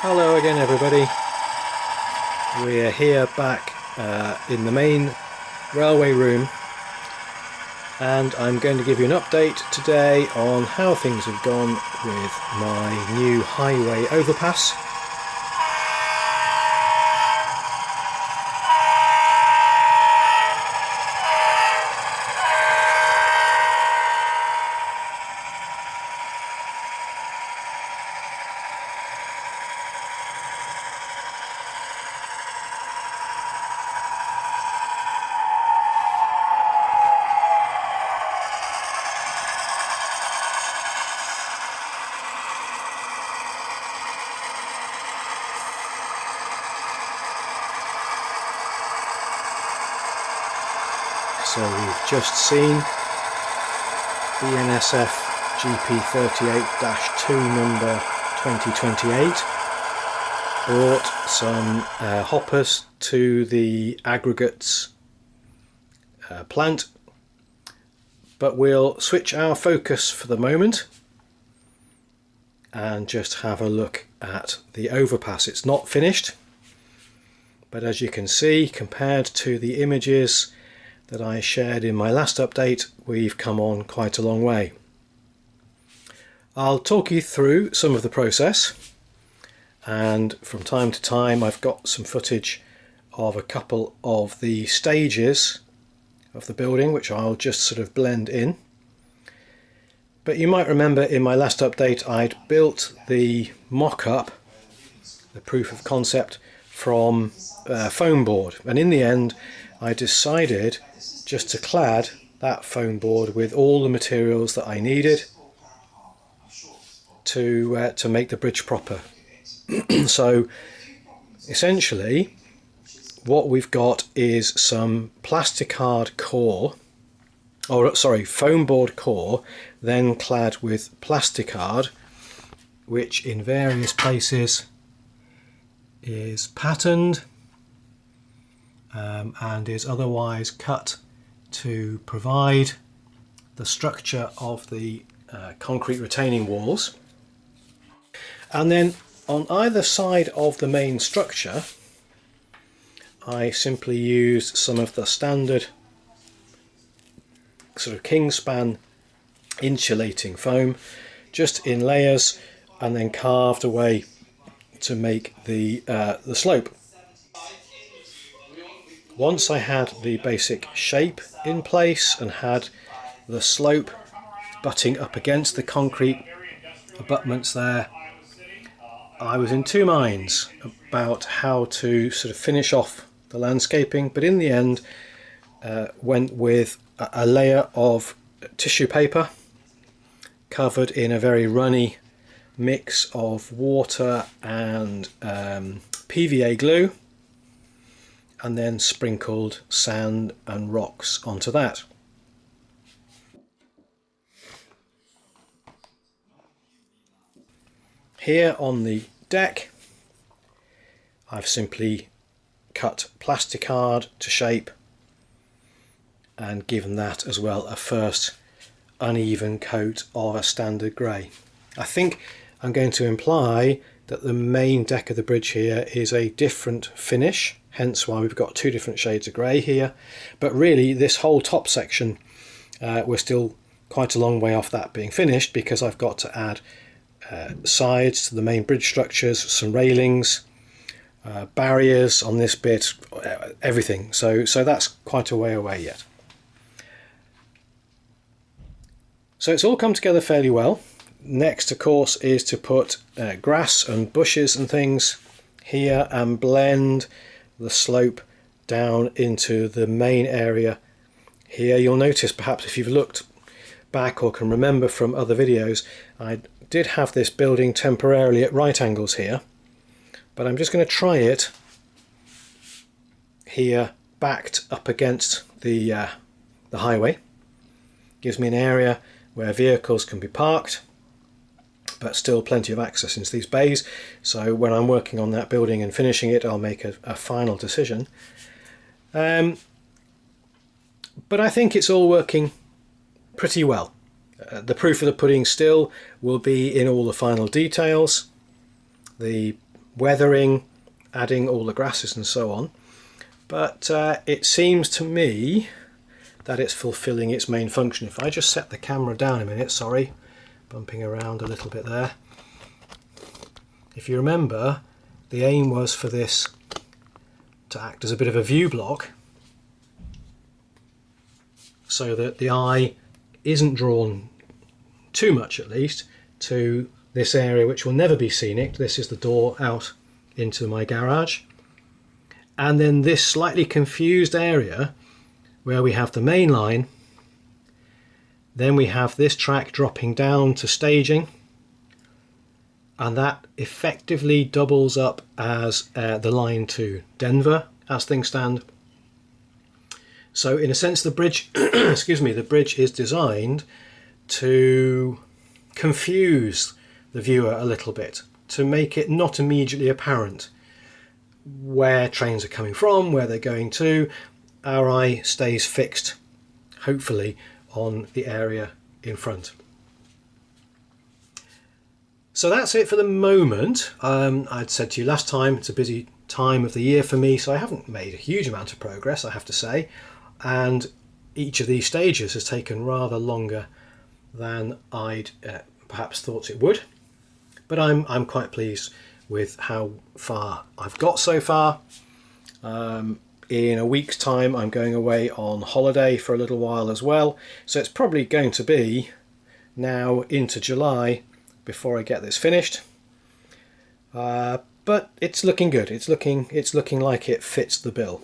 Hello again everybody. We're here back in the main railway room, and I'm going to give you an update today on how things have gone with my new highway overpass. So we've just seen BNSF GP38-2 number 2028 brought some hoppers to the aggregates plant, but we'll switch our focus for the moment and just have a look at the overpass. It's not finished, but as you can see, compared to the images that I shared in my last update, we've come on quite a long way. I'll talk you through some of the process, and from time to time I've got some footage of a couple of the stages of the building which I'll just sort of blend in. But you might remember in my last update I'd built the mock-up, the proof of concept, from foam board, and in the end I decided just to clad that foam board with all the materials that I needed to make the bridge proper. So essentially what we've got is some plasticard core, or sorry, foam board core, then clad with plasticard, which in various places is patterned and is otherwise cut to provide the structure of the concrete retaining walls. And then on either side of the main structure I simply used some of the standard sort of kingspan insulating foam, just in layers, and then carved away to make the slope. Once I had the basic shape in place and had the slope butting up against the concrete abutments there, I was in two minds about how to sort of finish off the landscaping, but in the end went with a layer of tissue paper covered in a very runny mix of water and PVA glue, and then sprinkled sand and rocks onto that. Here on the deck I've simply cut plasticard to shape and given that as well a first uneven coat of a standard grey. I think I'm going to imply that the main deck of the bridge here is a different finish, hence why we've got two different shades of grey here, but really this whole top section we're still quite a long way off that being finished, because I've got to add sides to the main bridge structures, some railings, barriers on this bit, everything, so that's quite a way away yet. So it's all come together fairly well. Next of course is to put grass and bushes and things here and blend the slope down into the main area here. You'll notice, perhaps if you've looked back or can remember from other videos, I did have this building temporarily at right angles here, but I'm just going to try it here backed up against the highway. Gives me an area where vehicles can be parked, but still plenty of access into these bays. So when I'm working on that building and finishing it, I'll make a final decision. But I think it's all working pretty well. The proof of the pudding still will be in all the final details. The weathering, adding all the grasses and so on, but it seems to me that it's fulfilling its main function. If I just set the camera down a minute, sorry, bumping around a little bit there. If you remember, the aim was for this to act as a bit of a view block so that the eye isn't drawn too much, at least, to this area which will never be scenic. This is the door out into my garage, and then this slightly confused area where we have the main line, then we have this track dropping down to staging, and that effectively doubles up as the line to Denver as things stand. So in a sense the bridge excuse me, the bridge is designed to confuse the viewer a little bit, to make it not immediately apparent where trains are coming from, where they're going to. Our eye stays fixed, hopefully, on the area in front. So that's it for the moment. I'd said to you last time, it's a busy time of the year for me, so I haven't made a huge amount of progress, I have to say, and each of these stages has taken rather longer than I'd perhaps thought it would, but I'm quite pleased with how far I've got so far. In a week's time I'm going away on holiday for a little while as well, so it's probably going to be now into July before I get this finished, but it's looking good. It's looking like it fits the bill.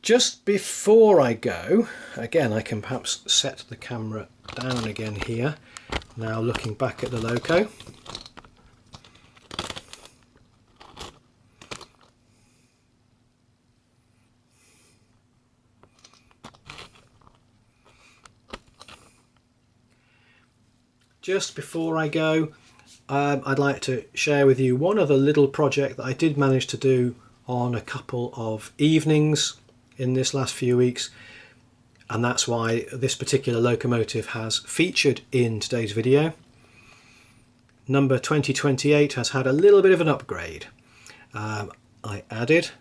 Just before I go, again, I can perhaps set the camera down again here, now looking back at the loco. Just before I go, I'd like to share with you one other little project that I did manage to do on a couple of evenings in this last few weeks, and that's why this particular locomotive has featured in today's video. Number 2028 has had a little bit of an upgrade. I added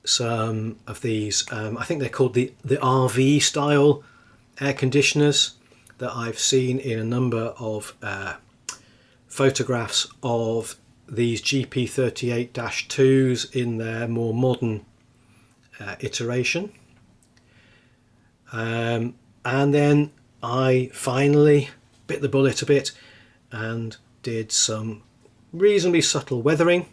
some of these, I think they're called the RV style air conditioners that I've seen in a number of photographs of these GP38-2s in their more modern iteration. And then I finally bit the bullet a bit and did some reasonably subtle weathering,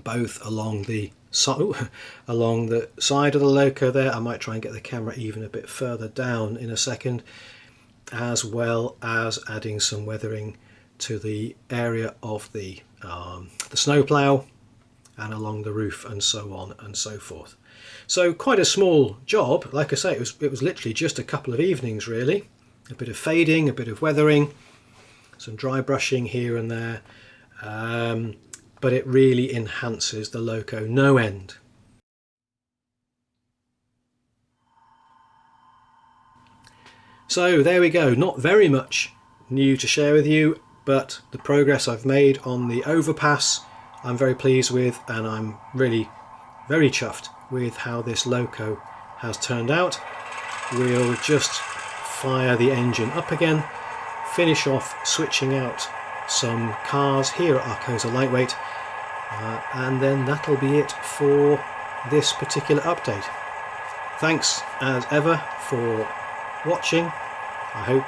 both along the side of the loco there. I might try and get the camera even a bit further down in a second, as well as adding some weathering to the area of the snowplow and along the roof and so on and so forth. So quite a small job. Like I say, it was literally just a couple of evenings really. A bit of fading, a bit of weathering, some dry brushing here and there, but it really enhances the loco no end. So there we go, not very much new to share with you, but the progress I've made on the overpass I'm very pleased with, and I'm really very chuffed with how this loco has turned out. We'll just fire the engine up again, finish off switching out some cars here at Arcosa Lightweight, and then that'll be it for this particular update. Thanks as ever for watching. I hope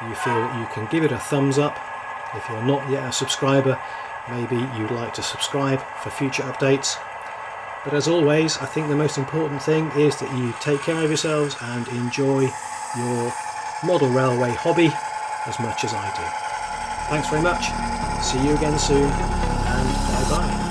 you feel you can give it a thumbs up. If you're not yet a subscriber, maybe you'd like to subscribe for future updates. But as always, I think the most important thing is that you take care of yourselves and enjoy your model railway hobby as much as I do. Thanks very much, see you again soon, and bye bye.